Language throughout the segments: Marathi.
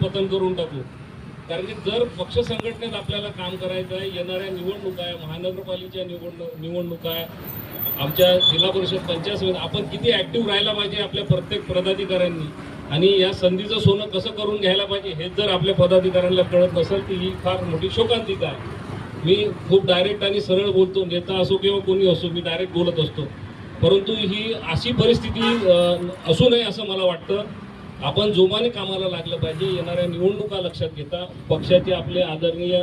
पतन करून टाकू। कारण की जर पक्ष संघटनेत आपल्याला काम करायचं आहे, येणाऱ्या निवडणुका आहे, महानगरपालिकेच्या निवडणुका आहे, आमच्या जिल्हा परिषद पंचायत समिती, आपण किती ॲक्टिव्ह राहायला पाहिजे आपल्या प्रत्येक पदाधिकाऱ्यांनी, आणि या संधीचं सोनं कसं करून घ्यायला पाहिजे हे जर आपल्या पदाधिकाऱ्यांना कळत नसेल तर ही फार मोठी शोकांतिका आहे। मी खूप डायरेक्ट आणि सरळ बोलतो, नेता असो किंवा कोणी असो, मी डायरेक्ट बोलत असतो, परंतु ही अशी परिस्थिती असू नये असं मला वाटतं। आपण जोमाने कामाला लागलं पाहिजे। येणाऱ्या निवडणुका लक्षात घेता पक्षाचे आपले आदरणीय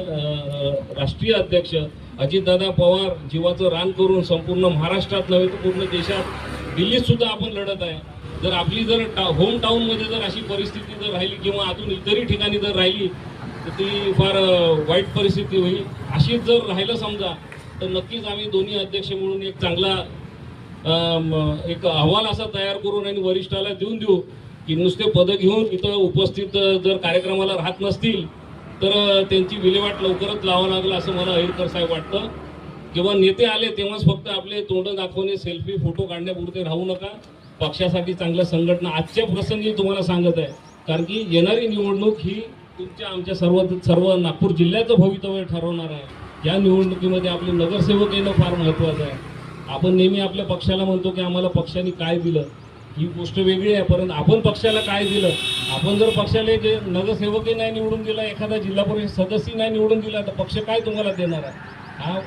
राष्ट्रीय अध्यक्ष अजितदादा पवार जीवाचं रान करून संपूर्ण महाराष्ट्रात नव्हे तर पूर्ण देशात, दिल्लीत सुद्धा आपण लढत आहे। जर आपली जर होम टाऊनमध्ये जर अशी परिस्थिती जर राहिली किंवा अजून इतरही ठिकाणी जर राहिली तर ती फार वाईट परिस्थिती होईल। अशीच जर राहिलं समजा तर नक्कीच आम्ही दोन्ही अध्यक्ष म्हणून एक चांगला एक अहवाल असा तयार करून आणि वरिष्ठाला देऊन देऊ की नुसते पदं घेऊन इथं उपस्थित जर कार्यक्रमाला राहत नसतील तर त्यांची विल्हेवाट लवकरच लावावं लागलं असं मला अहिरकर साहेब वाटतं। किंवा नेते आले तेव्हाच फक्त आपले तोंड दाखवणे, सेल्फी फोटो काढण्यापुरते राहू नका। पक्षासाठी चांगल्या संघटना आजच्या प्रसंगी तुम्हाला सांगत आहे, कारण की येणारी निवडणूक ही तुमच्या आमच्या सर्व नागपूर जिल्ह्याचं भवितव्य ठरवणार आहे। या निवडणुकीमध्ये आपले नगरसेवक येणं फार महत्त्वाचं आहे। आपण नेहमी आपल्या पक्षाला म्हणतो की आम्हाला पक्षाने काय दिलं, ही गोष्ट वेगळी आहे, परंतु आपण पक्षाला काय दिलं। आपण जर पक्षाला एक नगरसेवकही नाही निवडून दिला, एखादा जिल्हा परिषद सदस्य नाही निवडून दिला तर पक्ष काय तुम्हाला देणार आहे। हा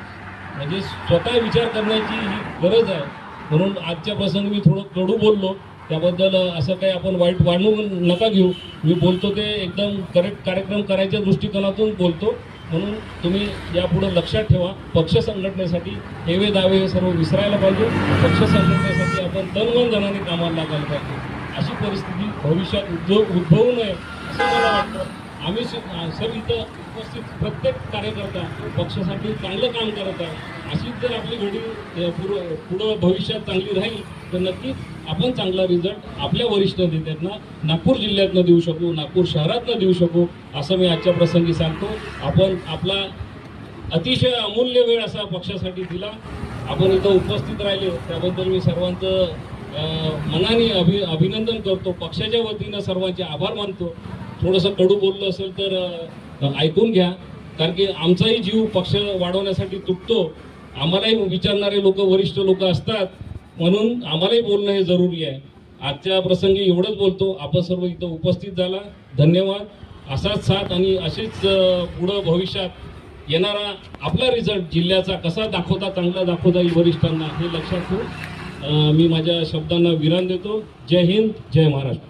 म्हणजे स्वतः विचार करण्याची ही गरज आहे। म्हणून आजच्या प्रसंगी मी थोडं कडू बोललो, त्याबद्दल असं काही आपण वाईट वाढवून नका घेऊ। मी बोलतो ते एकदम करेक्ट कार्यक्रम करायच्या दृष्टिकोनातून बोलतो, म्हणून तुम्ही यापुढे लक्षात ठेवा। पक्ष संघटनेसाठी हेवे दावे हे सर्व विसरायला पाहिजे। पक्ष संघटनेसाठी आपण तन-मन धनाने कामाला लागायला पाहिजे। अशी परिस्थिती भविष्यात उद्भवू नये असं मला वाटतं। आम्ही सर इथं उपस्थित प्रत्येक कार्यकर्ता पक्षासाठी चांगलं काम करत आहे। अशीच जर आपली घडी पुढं भविष्यात चांगली राहील तर नक्कीच आपण चांगला रिझल्ट आपल्या वरिष्ठ नेत्यांना नागपूर जिल्ह्यातनं देऊ शकू, नागपूर शहरातनं देऊ शकू असं मी आजच्या प्रसंगी सांगतो। आपण आपला अतिशय अमूल्य वेळ असा पक्षासाठी दिला, आपण इथं उपस्थित राहिले त्याबद्दल मी सर्वांचं मनाने अभिनंदन करतो। पक्षाच्या वतीनं सर्वांचे आभार मानतो। थोडंसं कडू बोललं असेल तर ऐकून घ्या, कारण की आमचाही जीव पक्ष वाढवण्यासाठी तुटतो। आम्हालाही विचारणारे लोक, वरिष्ठ लोक असतात, म्हणून आम्हालाही बोलणं हे जरुरी आहे। आजच्या प्रसंगी एवढंच बोलतो। आपण सर्व इथं उपस्थित झाला, धन्यवाद। असाच साथ आणि असेच पुढं भविष्यात येणारा आपला रिझल्ट जिल्ह्याचा कसा चांगला दाखवता येईल वरिष्ठांना हे लक्षात ठेवून मी माझ्या शब्दांना विराम देतो। जय हिंद, जय महाराष्ट्र।